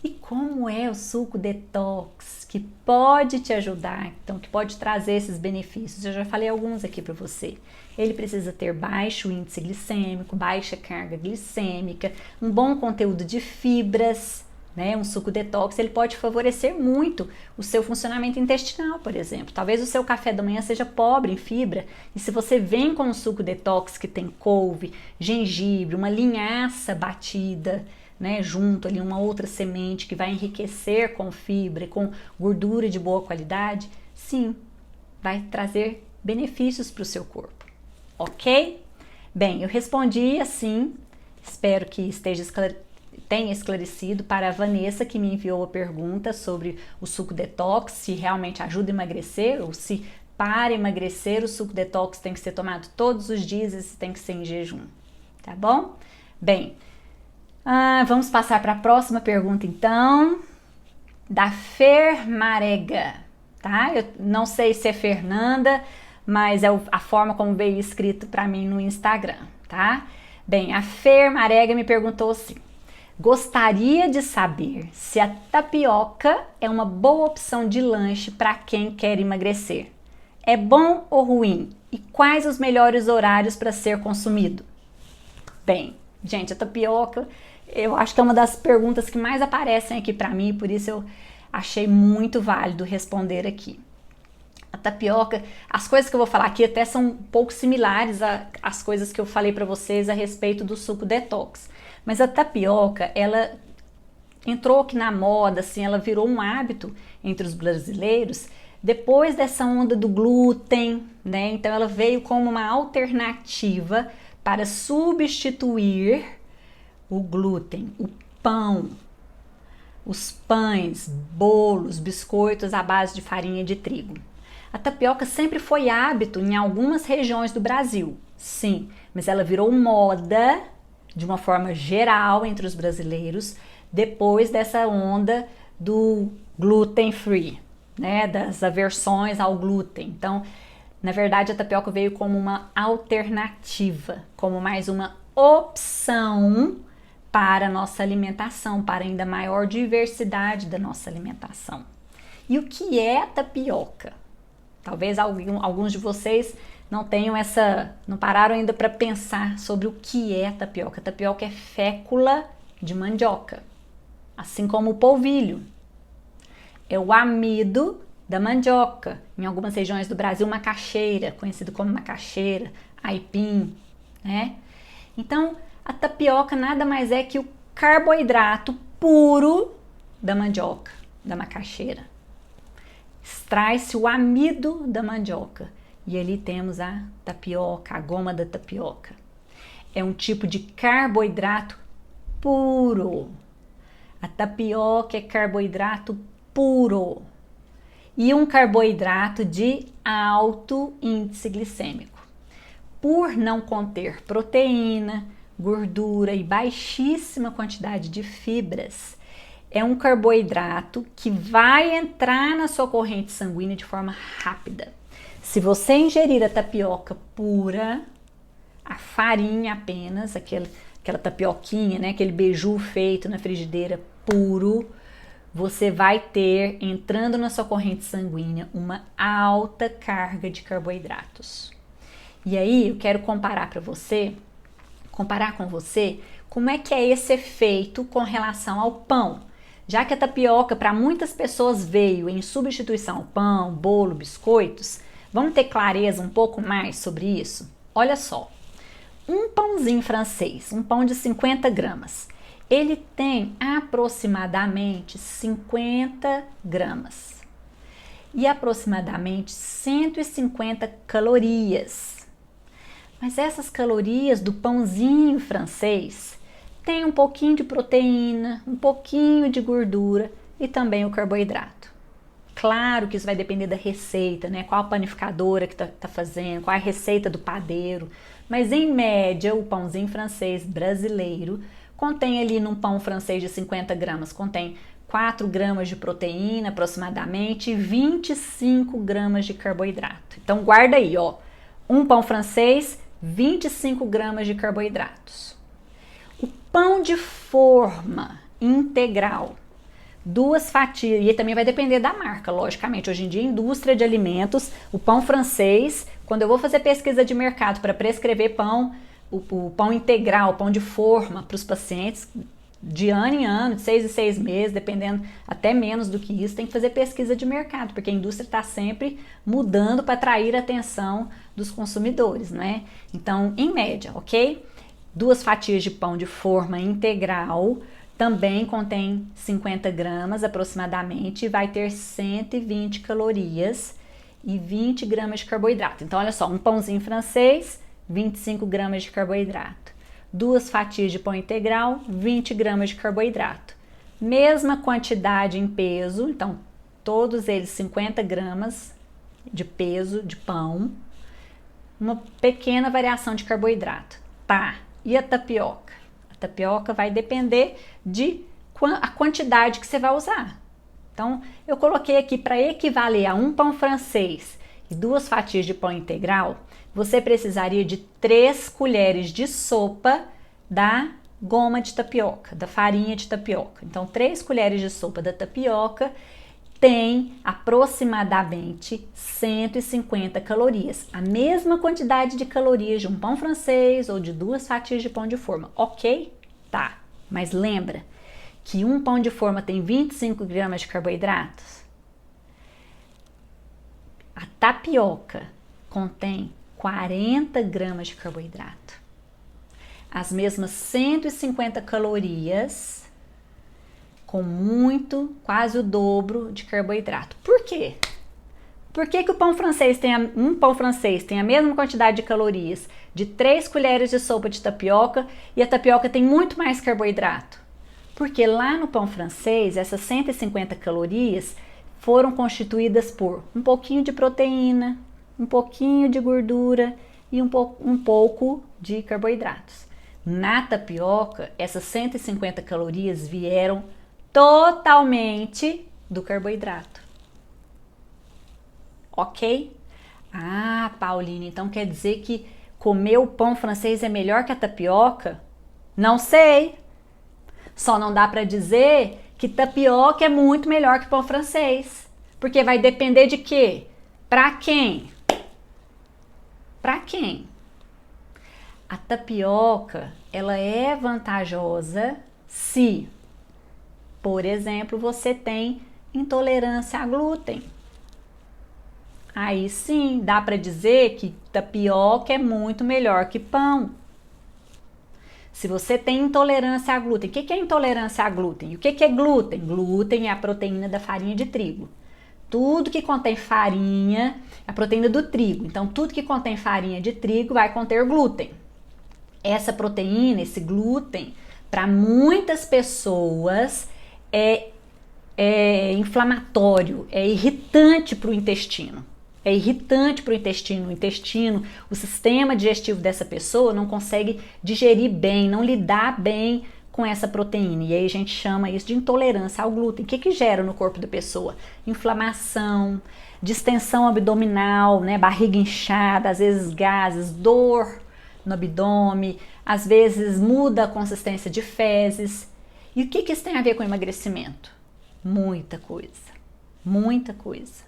E como é o suco detox que pode te ajudar, então que pode trazer esses benefícios? Eu já falei alguns aqui para você. Ele precisa ter baixo índice glicêmico, baixa carga glicêmica, um bom conteúdo de fibras, né? Um suco detox ele pode favorecer muito o seu funcionamento intestinal, por exemplo. Talvez o seu café da manhã seja pobre em fibra e se você vem com um suco detox que tem couve, gengibre, uma linhaça batida, né, junto ali uma outra semente que vai enriquecer com fibra e com gordura de boa qualidade, sim, vai trazer benefícios para o seu corpo, ok? Bem, eu respondi assim, espero que tenha esclarecido para a Vanessa que me enviou a pergunta sobre o suco detox, se realmente ajuda a emagrecer ou se para emagrecer o suco detox tem que ser tomado todos os dias e se tem que ser em jejum, tá bom? Bem, vamos passar para a próxima pergunta, então, da Fer Marega, tá? Eu não sei se é Fernanda, mas é a forma como veio escrito para mim no Instagram, tá? Bem, a Fer Marega me perguntou assim: Gostaria de saber se a tapioca é uma boa opção de lanche para quem quer emagrecer. É bom ou ruim? E quais os melhores horários para ser consumido? Bem, gente, a tapioca, eu acho que é uma das perguntas que mais aparecem aqui para mim, por isso eu achei muito válido responder aqui. A tapioca, as coisas que eu vou falar aqui até são um pouco similares às coisas que eu falei para vocês a respeito do suco detox. Mas a tapioca, ela entrou aqui na moda, assim, ela virou um hábito entre os brasileiros depois dessa onda do glúten, né? Então ela veio como uma alternativa para substituir o glúten, o pão, os pães, bolos, biscoitos à base de farinha de trigo. A tapioca sempre foi hábito em algumas regiões do Brasil, sim, mas ela virou moda de uma forma geral entre os brasileiros depois dessa onda do gluten free, né, das aversões ao glúten. Então, na verdade, a tapioca veio como uma alternativa, como mais uma opção para a nossa alimentação, para ainda maior diversidade da nossa alimentação. E o que é a tapioca? Talvez alguns de vocês não pararam ainda para pensar sobre o que é a tapioca. A tapioca é fécula de mandioca, assim como o polvilho. É o amido da mandioca. Em algumas regiões do Brasil, macaxeira, conhecido como macaxeira, aipim, né? Então, a tapioca nada mais é que o carboidrato puro da mandioca, da macaxeira. Extrai-se o amido da mandioca e ali temos a tapioca, a goma da tapioca. É um tipo de carboidrato puro. A tapioca é carboidrato puro e um carboidrato de alto índice glicêmico. Por não conter proteína, gordura e baixíssima quantidade de fibras, é um carboidrato que vai entrar na sua corrente sanguínea de forma rápida. Se você ingerir a tapioca pura, a farinha apenas, aquela tapioquinha, né, aquele beiju feito na frigideira puro, você vai ter, entrando na sua corrente sanguínea, uma alta carga de carboidratos. E aí eu quero comparar com você, como é que é esse efeito com relação ao pão. Já que a tapioca para muitas pessoas veio em substituição ao pão, bolo, biscoitos, vamos ter clareza um pouco mais sobre isso? Olha só, um pãozinho francês, um pão de 50 gramas, ele tem aproximadamente 50 gramas e aproximadamente 150 calorias. Mas essas calorias do pãozinho francês tem um pouquinho de proteína, um pouquinho de gordura e também o carboidrato. Claro que isso vai depender da receita, né? Qual a panificadora que tá fazendo, qual a receita do padeiro. Mas em média, o pãozinho francês brasileiro contém ali num pão francês de 50 gramas, contém 4 gramas de proteína aproximadamente e 25 gramas de carboidrato. Então guarda aí, ó, um pão francês, 25 gramas de carboidratos. O pão de forma integral, 2 fatias, e também vai depender da marca, logicamente. Hoje em dia, indústria de alimentos, o pão francês, quando eu vou fazer pesquisa de mercado para prescrever pão, o pão integral, o pão de forma para os pacientes, de ano em ano, de 6 em 6 meses, dependendo até menos do que isso, tem que fazer pesquisa de mercado, porque a indústria está sempre mudando para atrair a atenção dos consumidores, né? Então, em média, ok? 2 fatias de pão de forma integral também contém 50 gramas aproximadamente e vai ter 120 calorias e 20 gramas de carboidrato. Então, olha só, um pãozinho francês, 25 gramas de carboidrato. 2 fatias de pão integral, 20 gramas de carboidrato. Mesma quantidade em peso, então todos eles 50 gramas de peso de pão, uma pequena variação de carboidrato. Tá, e a tapioca? A tapioca vai depender a quantidade que você vai usar. Então, eu coloquei aqui para equivaler a um pão francês e 2 fatias de pão integral, você precisaria de 3 colheres de sopa da goma de tapioca, da farinha de tapioca. Então, 3 colheres de sopa da tapioca tem aproximadamente 150 calorias, a mesma quantidade de calorias de um pão francês ou de 2 fatias de pão de forma, ok? Tá, mas lembra que um pão de forma tem 25 gramas de carboidratos? A tapioca contém 40 gramas de carboidrato, as mesmas 150 calorias, com quase o dobro de carboidrato. Por quê? Por que que um pão francês tem a mesma quantidade de calorias de 3 colheres de sopa de tapioca e a tapioca tem muito mais carboidrato? Porque lá no pão francês, essas 150 calorias foram constituídas por um pouquinho de proteína, um pouquinho de gordura e um pouco de carboidratos. Na tapioca, essas 150 calorias vieram totalmente do carboidrato. Ok? Ah, Pauline, então quer dizer que comer o pão francês é melhor que a tapioca? Não sei. Só não dá para dizer que tapioca é muito melhor que pão francês. Porque vai depender de quê? Para quem? Para quem? A tapioca, ela é vantajosa se, por exemplo, você tem intolerância a glúten. Aí sim, dá para dizer que tapioca é muito melhor que pão. Se você tem intolerância a glúten, o que é intolerância a glúten? E o que é glúten? Glúten é a proteína da farinha de trigo. Tudo que contém farinha é a proteína do trigo. Então, tudo que contém farinha de trigo vai conter glúten. Essa proteína, esse glúten, para muitas pessoas é inflamatório, é irritante para o intestino. É irritante para o intestino, o sistema digestivo dessa pessoa não consegue digerir bem, não lidar bem com essa proteína. E aí a gente chama isso de intolerância ao glúten. O que gera no corpo da pessoa? Inflamação, distensão abdominal, né? Barriga inchada, às vezes gases, dor no abdômen, às vezes muda a consistência de fezes. E o que isso tem a ver com emagrecimento? Muita coisa, muita coisa.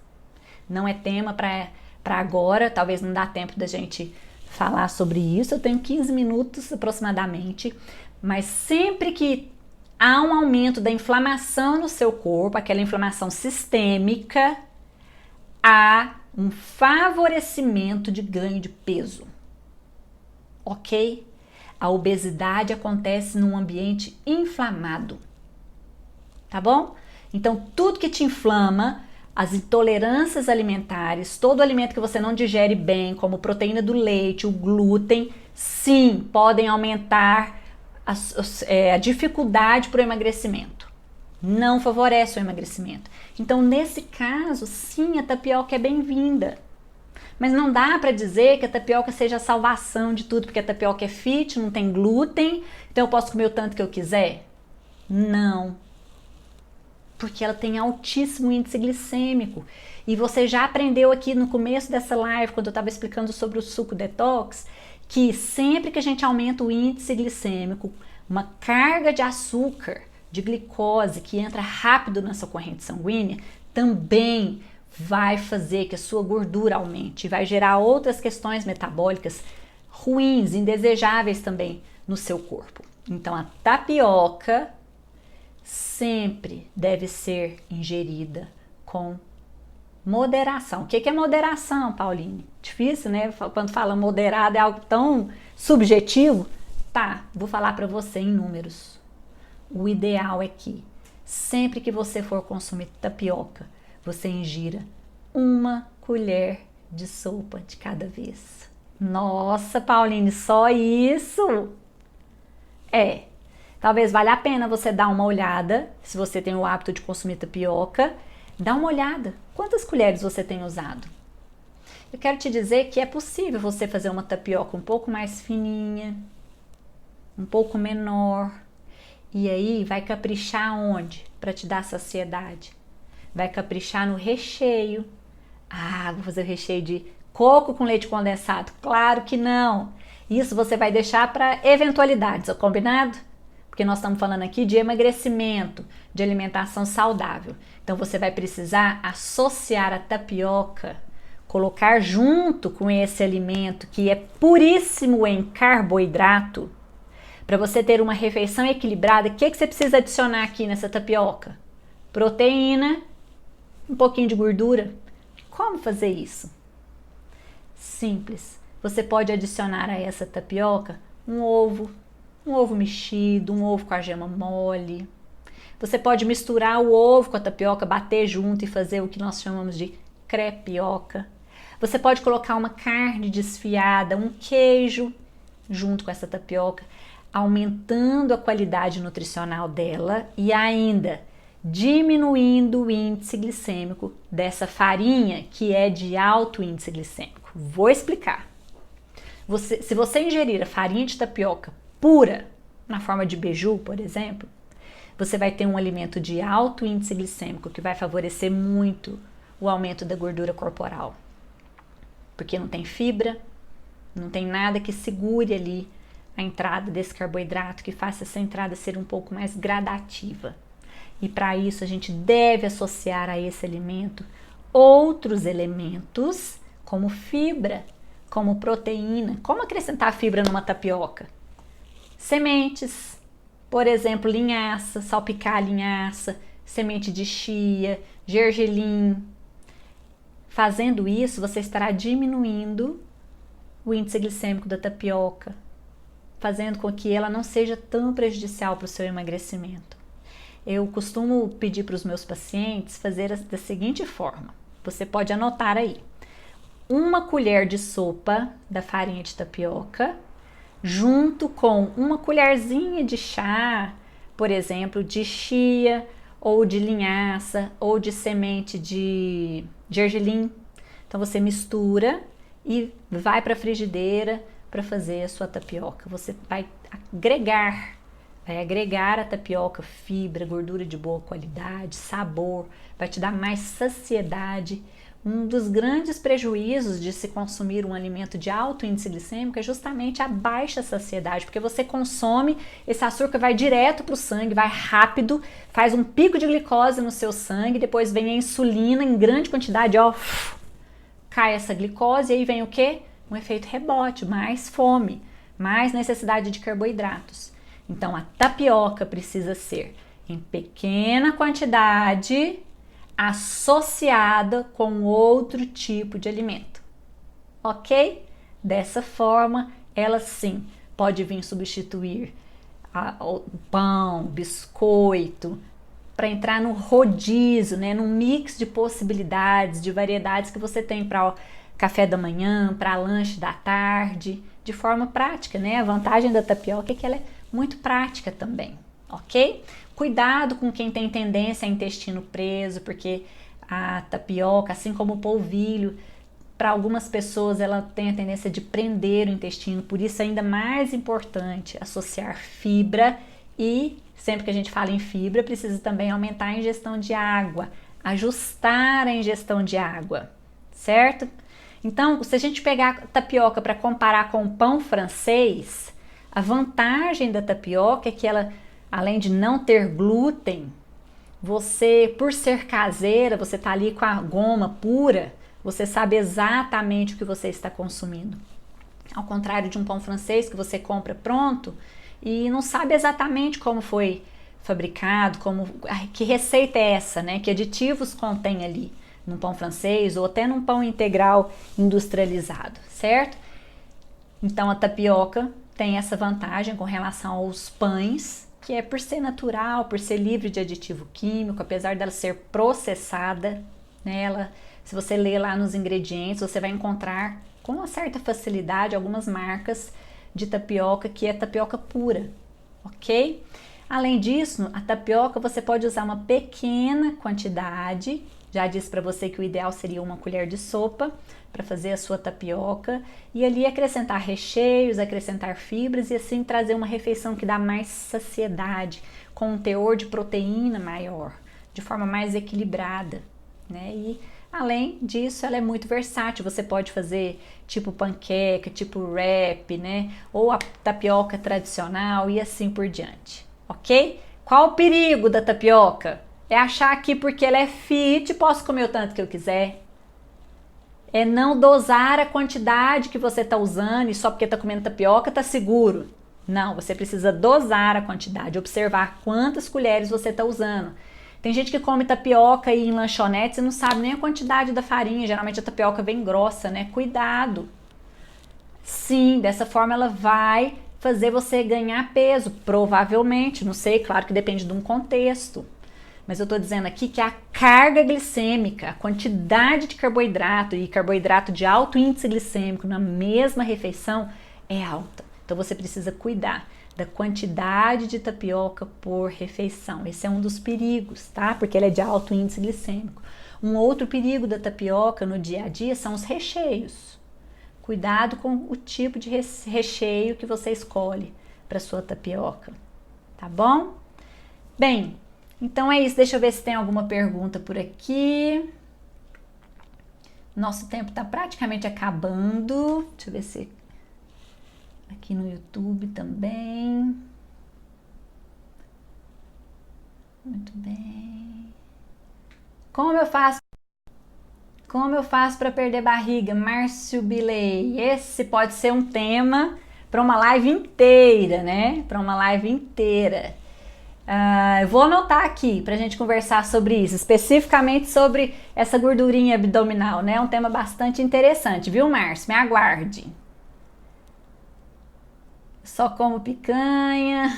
Não é tema para agora, talvez não dá tempo da gente falar sobre isso. Eu tenho 15 minutos aproximadamente, mas sempre que há um aumento da inflamação no seu corpo, aquela inflamação sistêmica, há um favorecimento de ganho de peso, ok? A obesidade acontece num ambiente inflamado, tá bom? Então, tudo que te inflama, as intolerâncias alimentares, todo alimento que você não digere bem, como proteína do leite, o glúten, sim, podem aumentar a dificuldade para o emagrecimento. Não favorece o emagrecimento. Então, nesse caso, sim, a tapioca é bem-vinda. Mas não dá para dizer que a tapioca seja a salvação de tudo, porque a tapioca é fit, não tem glúten, então eu posso comer o tanto que eu quiser? Não. Porque ela tem altíssimo índice glicêmico. E você já aprendeu aqui no começo dessa live, quando eu estava explicando sobre o suco detox, que sempre que a gente aumenta o índice glicêmico, uma carga de açúcar, de glicose, que entra rápido na sua corrente sanguínea, também vai fazer que a sua gordura aumente, vai gerar outras questões metabólicas ruins, indesejáveis também no seu corpo. Então, a tapioca sempre deve ser ingerida com moderação. O que é moderação, Pauline? Difícil, né? Quando fala moderado é algo tão subjetivo. Tá, vou falar para você em números. O ideal é que sempre que você for consumir tapioca, você ingira 1 colher de sopa de cada vez. Nossa, Pauline, só isso? Talvez valha a pena você dar uma olhada, se você tem o hábito de consumir tapioca, dá uma olhada. Quantas colheres você tem usado? Eu quero te dizer que é possível você fazer uma tapioca um pouco mais fininha, um pouco menor. E aí vai caprichar onde? Para te dar saciedade. Vai caprichar no recheio. Ah, vou fazer o recheio de coco com leite condensado. Claro que não. Isso você vai deixar para eventualidades, combinado? porque nós estamos falando aqui de emagrecimento, de alimentação saudável. Então você vai precisar associar a tapioca, colocar junto com esse alimento que é puríssimo em carboidrato, para você ter uma refeição equilibrada. O que você precisa adicionar aqui nessa tapioca? Proteína, um pouquinho de gordura. Como fazer isso? Simples. Você pode adicionar a essa tapioca um ovo mexido, um ovo com a gema mole. Você pode misturar o ovo com a tapioca, bater junto e fazer o que nós chamamos de crepioca. Você pode colocar uma carne desfiada, um queijo junto com essa tapioca, aumentando a qualidade nutricional dela e ainda diminuindo o índice glicêmico dessa farinha que é de alto índice glicêmico. Vou explicar. Se você ingerir a farinha de tapioca pura, na forma de beiju, por exemplo, você vai ter um alimento de alto índice glicêmico que vai favorecer muito o aumento da gordura corporal. Porque não tem fibra, não tem nada que segure ali a entrada desse carboidrato, que faça essa entrada ser um pouco mais gradativa. E para isso a gente deve associar a esse alimento outros elementos, como fibra, como proteína. Como acrescentar fibra numa tapioca? Sementes, por exemplo, linhaça, salpicar a linhaça, semente de chia, gergelim. Fazendo isso, você estará diminuindo o índice glicêmico da tapioca, fazendo com que ela não seja tão prejudicial para o seu emagrecimento. Eu costumo pedir para os meus pacientes fazer da seguinte forma. Você pode anotar aí. 1 colher de sopa da farinha de tapioca, junto com 1 colherzinha de chá, por exemplo, de chia, ou de linhaça, ou de semente de gergelim. Então você mistura e vai para a frigideira para fazer a sua tapioca. Você vai agregar a tapioca fibra, gordura de boa qualidade, sabor, vai te dar mais saciedade. Um dos grandes prejuízos de se consumir um alimento de alto índice glicêmico é justamente a baixa saciedade, porque você consome, esse açúcar vai direto para o sangue, vai rápido, faz um pico de glicose no seu sangue, depois vem a insulina em grande quantidade, ó, cai essa glicose e aí vem o quê? Um efeito rebote, mais fome, mais necessidade de carboidratos. Então a tapioca precisa ser em pequena quantidade, associada com outro tipo de alimento, ok? Dessa forma, ela sim pode vir substituir o pão, biscoito, para entrar no rodízio, né? Num mix de possibilidades, de variedades que você tem para café da manhã, para lanche da tarde, de forma prática, né? A vantagem da tapioca é que ela é muito prática também, ok? Cuidado com quem tem tendência a intestino preso, porque a tapioca, assim como o polvilho, para algumas pessoas ela tem a tendência de prender o intestino, por isso é ainda mais importante associar fibra e, sempre que a gente fala em fibra, precisa também aumentar a ingestão de água, ajustar a ingestão de água, certo? Então, se a gente pegar a tapioca para comparar com o pão francês, a vantagem da tapioca é que ela, além de não ter glúten, você, por ser caseira, você tá ali com a goma pura, você sabe exatamente o que você está consumindo. Ao contrário de um pão francês que você compra pronto e não sabe exatamente como foi fabricado, que receita é essa, né? Que aditivos contém ali num pão francês ou até num pão integral industrializado, certo? Então a tapioca tem essa vantagem com relação aos pães, que é por ser natural, por ser livre de aditivo químico, apesar dela ser processada, né? Se você ler lá nos ingredientes, você vai encontrar com uma certa facilidade algumas marcas de tapioca que é tapioca pura, ok? Além disso, a tapioca você pode usar uma pequena quantidade, já disse para você que o ideal seria 1 colher de sopa para fazer a sua tapioca e ali acrescentar recheios, acrescentar fibras e assim trazer uma refeição que dá mais saciedade, com um teor de proteína maior, de forma mais equilibrada, né? E além disso, ela é muito versátil, você pode fazer tipo panqueca, tipo wrap, né? Ou a tapioca tradicional e assim por diante, ok? Qual o perigo da tapioca? É achar que porque ela é fit, posso comer o tanto que eu quiser. É não dosar a quantidade que você está usando e só porque está comendo tapioca está seguro. Não, você precisa dosar a quantidade, observar quantas colheres você está usando. Tem gente que come tapioca em lanchonetes e não sabe nem a quantidade da farinha. Geralmente a tapioca vem grossa, né? Cuidado. Sim, dessa forma ela vai fazer você ganhar peso, provavelmente. Não sei, claro que depende de um contexto. Mas eu tô dizendo aqui que a carga glicêmica, a quantidade de carboidrato e carboidrato de alto índice glicêmico na mesma refeição é alta. Então você precisa cuidar da quantidade de tapioca por refeição. Esse é um dos perigos, tá? Porque ela é de alto índice glicêmico. Um outro perigo da tapioca no dia a dia são os recheios. Cuidado com o tipo de recheio que você escolhe para sua tapioca, tá bom? Bem, então é isso. Deixa eu ver se tem alguma pergunta por aqui. Nosso tempo está praticamente acabando. Deixa eu ver se aqui no YouTube também. Muito bem. Como eu faço para perder barriga? Márcio Bilei. Esse pode ser um tema para uma live inteira, né? Para uma live inteira. Eu vou anotar aqui para a gente conversar sobre isso, especificamente sobre essa gordurinha abdominal, né? É um tema bastante interessante, viu, Márcio? Me aguarde. Só como picanha.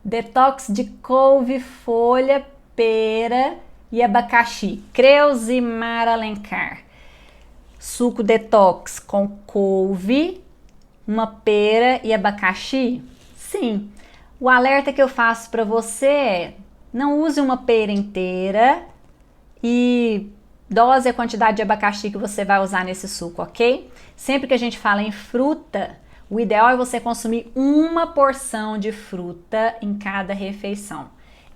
Detox de couve, folha, pera e abacaxi. Creusimar Alencar. Suco detox com couve, uma pera e abacaxi? Sim. O alerta que eu faço para você é: não use uma pera inteira e dose a quantidade de abacaxi que você vai usar nesse suco, ok? Sempre que a gente fala em fruta, o ideal é você consumir uma porção de fruta em cada refeição.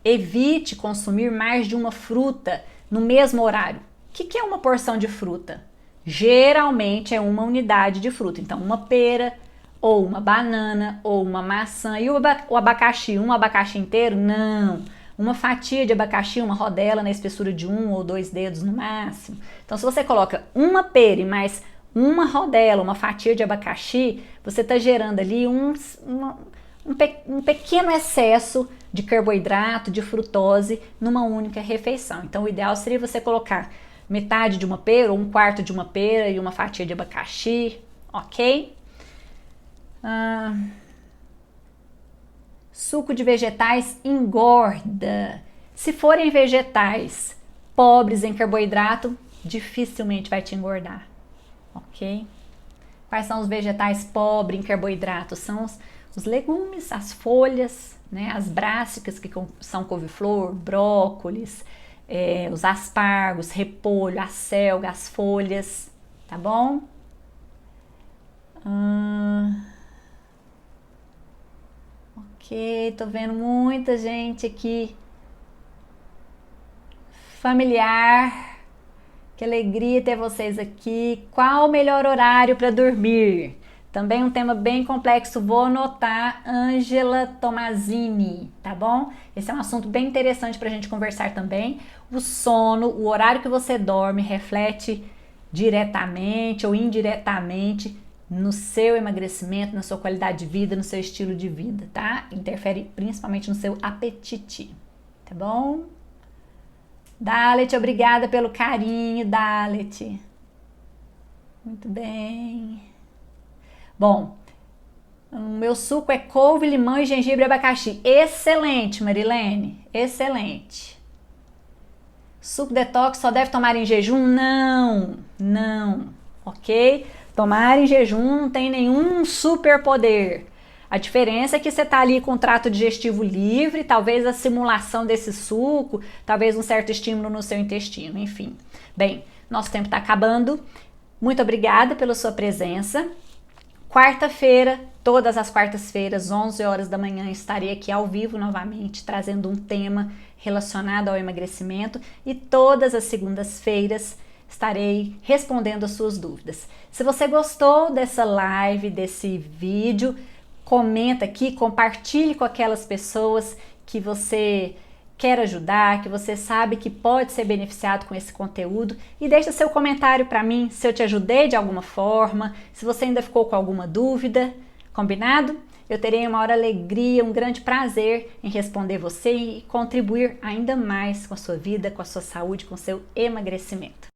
Evite consumir mais de uma fruta no mesmo horário. O que é uma porção de fruta? Geralmente é uma unidade de fruta. Então, uma pera, ou uma banana, ou uma maçã. E o abacaxi, um abacaxi inteiro? Não. Uma fatia de abacaxi, uma rodela na espessura de 1 ou 2 dedos no máximo. Então, se você coloca uma pera e mais uma rodela, uma fatia de abacaxi, você está gerando ali um pequeno excesso de carboidrato, de frutose numa única refeição. Então, o ideal seria você colocar metade de uma pera ou um quarto de uma pera e uma fatia de abacaxi, ok? Suco de vegetais engorda. Se forem vegetais pobres em carboidrato, dificilmente vai te engordar, ok? Quais são os vegetais pobres em carboidrato? São os legumes, as folhas, né? As brássicas, que são couve-flor, brócolis, os aspargos, repolho, a selga, as folhas, tá bom? Ok, tô vendo muita gente aqui. Familiar, que alegria ter vocês aqui. Qual o melhor horário para dormir? Também um tema bem complexo, vou anotar. Ângela Tomazini, tá bom? Esse é um assunto bem interessante para a gente conversar também. O sono, o horário que você dorme, reflete diretamente ou indiretamente no seu emagrecimento, na sua qualidade de vida, no seu estilo de vida, tá? Interfere principalmente no seu apetite, tá bom? Dalet, obrigada pelo carinho, Dalet. Muito bem. Bom, o meu suco é couve, limão e gengibre e abacaxi. Excelente, Marilene, excelente. Suco detox só deve tomar em jejum? Não, ok? Tomar em jejum não tem nenhum superpoder. A diferença é que você está ali com o trato digestivo livre, talvez a simulação desse suco, talvez um certo estímulo no seu intestino, enfim. Bem, nosso tempo está acabando. Muito obrigada pela sua presença. Quarta-feira, todas as quartas-feiras, 11 horas da manhã, estarei aqui ao vivo novamente, trazendo um tema relacionado ao emagrecimento, e todas as segundas-feiras estarei respondendo as suas dúvidas. Se você gostou dessa live, desse vídeo, comenta aqui, compartilhe com aquelas pessoas que você quer ajudar, que você sabe que pode ser beneficiado com esse conteúdo, e deixa seu comentário para mim se eu te ajudei de alguma forma, se você ainda ficou com alguma dúvida, combinado? Eu terei uma maior alegria, um grande prazer em responder você e contribuir ainda mais com a sua vida, com a sua saúde, com o seu emagrecimento.